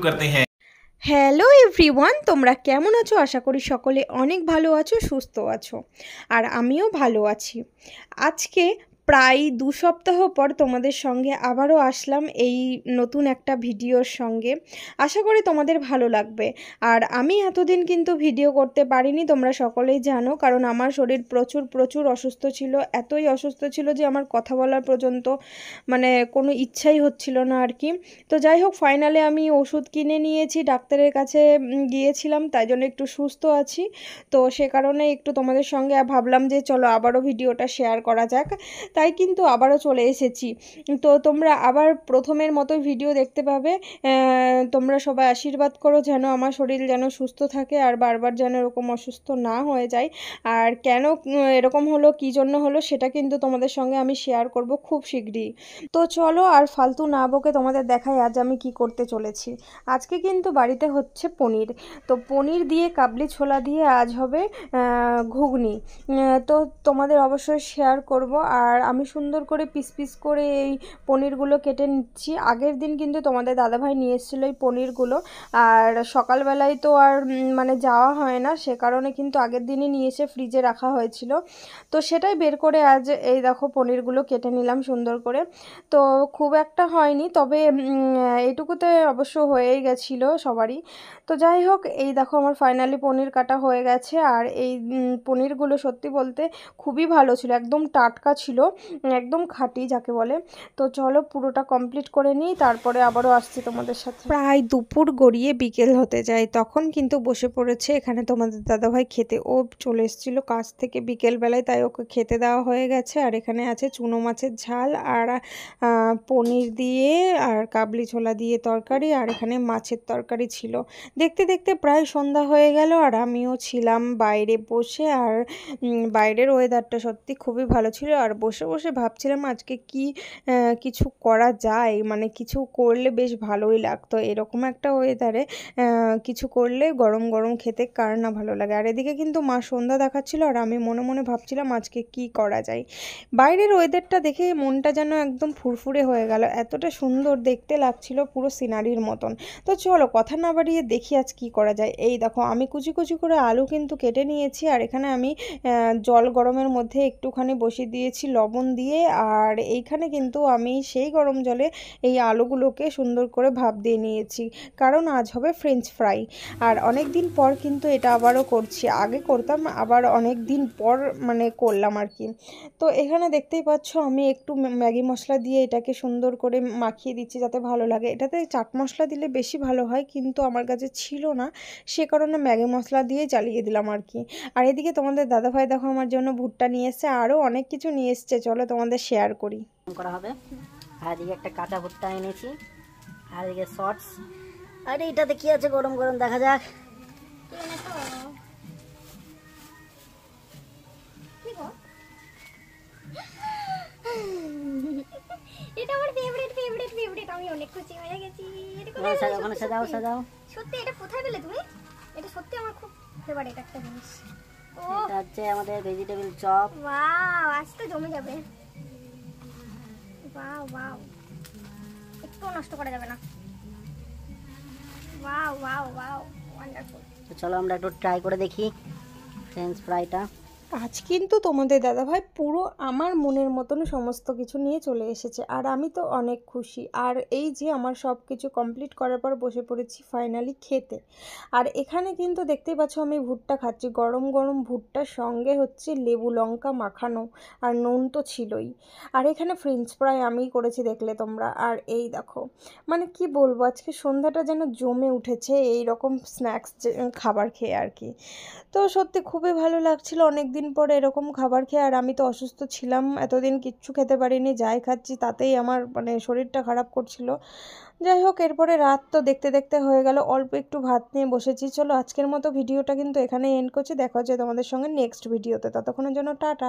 करते हैं। Hello everyone, তোমরা কেমন আছো? আশা করি সকলে অনেক ভালো আছো, সুস্থ আছো। আর আমিও ভালো আছি। আজকে প্রায় 2 সপ্তাহ পর তোমাদের সঙ্গে আবারও আসলাম এই নতুন একটা ভিডিওর সঙ্গে। আশা করি তোমাদের ভালো লাগবে। আর আমি এতদিন কিন্তু ভিডিও করতে পারিনি, তোমরা সকলেই জানো, কারণ আমার শরীর প্রচুর প্রচুর অসুস্থ ছিল। এতই অসুস্থ ছিল যে আমার কথা বলার পর্যন্ত মানে কোনো ইচ্ছাই হচ্ছিল না আর কি। তো যাই হোক, ফাইনালে আমি ওষুধ কিনে নিয়েছি, ডাক্তারের কাছে গিয়েছিলাম, তাই জন্য একটু সুস্থ আছি। তো সে কারণে একটু তোমাদের সঙ্গে ভাবলাম যে চলো আবারও ভিডিওটা শেয়ার করা যাক, তাই কিন্তু আবারও চলে এসেছি। তো তোমরা আবার প্রথমের মতো ভিডিও দেখতে পাবে। তোমরা সবাই আশীর্বাদ করো যেন আমার শরীর যেন সুস্থ থাকে আর বারবার যেন এরকম অসুস্থ না হয়ে যায়। আর কেন এরকম হলো, কী জন্য হলো, সেটা কিন্তু তোমাদের সঙ্গে আমি শেয়ার করব খুব শীঘ্রই। তো চলো আর ফালতু না বকে তোমাদের দেখাই আজ আমি কি করতে চলেছি। আজকে কিন্তু বাড়িতে হচ্ছে পনির। তো পনির দিয়ে কাবলি ছোলা দিয়ে আজ হবে ঘুগনি। তো তোমাদের অবশ্যই শেয়ার করব। আর আমি সুন্দর করে পিস পিস করে এই পনিরগুলো কেটে নিচ্ছি। আগের দিন কিন্তু তোমাদের দাদাভাই নিয়ে এসেছিলো এই পনিরগুলো, আর সকালবেলায় তো আর মানে যাওয়া হয় না, সে কারণে কিন্তু আগের দিনই নিয়ে এসে ফ্রিজে রাখা হয়েছিল। তো সেটাই বের করে আজ এই দেখো পনিরগুলো কেটে নিলাম সুন্দর করে। তো খুব একটা হয়নি, তবে এইটুকুতে অবশ্য হয়েই গেছিলো সবারই। তো যাই হোক, এই দেখো আমার ফাইনালি পনির কাটা হয়ে গেছে। আর এই পনিরগুলো সত্যি বলতে খুবই ভালো ছিল, একদম টাটকা ছিল, একদম খাঁটি যাকে বলে। তো চলো পুরোটা কমপ্লিট করে নিই, তারপরে আবারও আসছি তোমাদের সাথে। প্রায় দুপুর গড়িয়ে বিকেল হতে যায়, তখন কিন্তু বসে পড়েছে এখানে তোমাদের দাদাভাই খেতে। ও চলে এসেছিলো কাজ থেকে বিকেলবেলায়, তাই ওকে খেতে দেওয়া হয়ে গেছে। আর এখানে আছে চুনো মাছের ঝাল আর পনির দিয়ে আর কাবলি ছোলা দিয়ে তরকারি, আর এখানে মাছের তরকারি ছিল। দেখতে দেখতে প্রায় সন্ধ্যা হয়ে গেল, আর আমিও ছিলাম বাইরে বসে। আর বাইরের ওয়েদারটা সত্যি খুবই ভালো ছিল। আর বসে বসে ভাবছিলাম আজকে কি কিছু করা যায়, মানে কিছু করলে বেশ ভালোই লাগতো। এরকম একটা ওয়েদারে কিছু করলে গরম গরম খেতে কার না ভালো লাগে। আর এদিকে কিন্তু মা সন্ধ্যা দেখাচ্ছিল, আর আমি মনে মনে ভাবছিলাম আজকে কি করা যায়। বাইরের ওয়েদারটা দেখে মনটা যেন একদম ফুরফুরে হয়ে গেল, এতটা সুন্দর দেখতে লাগছিল, পুরো সিনারির মতন। তো চলো কথা না বাড়িয়ে দেখি আজ কি করা যায়। এই দেখো আমি কুচি কুচি করে আলু কিন্তু কেটে নিয়েছি, আর এখানে আমি জল গরমের মধ্যে একটুখানি বসিয়ে দিয়েছি লবণ দিয়ে। আর এইখানে কিন্তু আমি সেই গরম জলে এই আলুগুলোকে সুন্দর করে ভাপ দিয়ে নিয়েছি, কারণ আজ হবে ফ্রেঞ্চ ফ্রাই। আর অনেক দিন পর কিন্তু এটা আবারও করছি, আগে করতাম আবার অনেক দিন পর মানে করলাম আর কি। তো এখানে দেখতেই পাচ্ছ আমি একটু ম্যাগি মশলা দিয়ে এটাকে সুন্দর করে মাখিয়ে দিচ্ছি যাতে ভালো লাগে। এটাতে চাট মশলা দিলে বেশি ভালো হয়, কিন্তু আমার কাছে ছিল না, সে কারণে ম্যাগি মশলা দিয়ে চালিয়ে দিলাম আর কি। আর এদিকে তোমাদের দাদাভাই দেখো আমার জন্য ভুট্টা নিয়ে এসছে, আরও অনেক কিছু নিয়ে এসছে, চলো তোমাদের শেয়ার করি। করা হবে। আর এদিকে একটা কাঁচা ভুট্টা এনেছি, আর এদিকে শর্টস। আর এইটাতে কি আছে গরম গরম দেখা যাক। এটা আমার ফেভারিট ফেভারিট ফেভারিট, আমি অনেক খুশি হয়ে গেছি। এটা কোথায় সাজাও, ওখানে সাজাও সাজাও। সত্যি এটা কোথায় পেলে তুমি? এটা সত্যি আমার খুব ফেভারিট একটা জিনিস। ও এটা হচ্ছে আমাদের ভেজিটেবল চপ। ওয়াও, আজ তো জমে যাবে। ওয়াও ওয়াও, একটু নষ্ট করা যাবে না। Wow wow wow, wonderful. তো চলো আমরা একটু ট্রাই করে দেখি ফ্রেঞ্চ ফ্রাইটা। আজ কিন্তু তোমাদের দাদাভাই পুরো আমার মনের মতন সমস্ত কিছু নিয়ে চলে এসেছে, আর আমি তো অনেক খুশি। আর এই যে আমার সব কিছু কমপ্লিট করার পর বসে পড়েছি ফাইনালি খেতে। আর এখানে কিন্তু দেখতেই পাচ্ছ আমি ভুট্টা খাচ্ছি, গরম গরম ভুট্টার সঙ্গে হচ্ছে লেবু লঙ্কা মাখানো, আর নুন তো ছিলই। আর এখানে ফ্রেঞ্চ ফ্রাই আমিই করেছি দেখলে তোমরা। আর এই দেখো মানে কি বলবো, আজকে সন্ধ্যাটা যেন জমে উঠেছে এই রকম স্ন্যাক্স খাবার খেয়ে আর কি। তো সত্যি খুবই ভালো লাগছিল অনেক দিন পরে এরকম খাবার খেয়ে। আর আমি তো অসুস্থ ছিলাম, এতদিন কিচ্ছু খেতে পারিনি, যাই খাচ্ছি তাতেই আমার মানে শরীরটা খারাপ করছিল। যাই হোক, এরপরে রাত তো দেখতে দেখতে হয়ে গেল, অল্প একটু ভাত নিয়ে বসেছি। চলো আজকের মতো ভিডিওটা কিন্তু এখানে এন্ড করছি, দেখা হচ্ছে তোমাদের সঙ্গে নেক্সট ভিডিওতে, ততক্ষণের জন্য টাটা।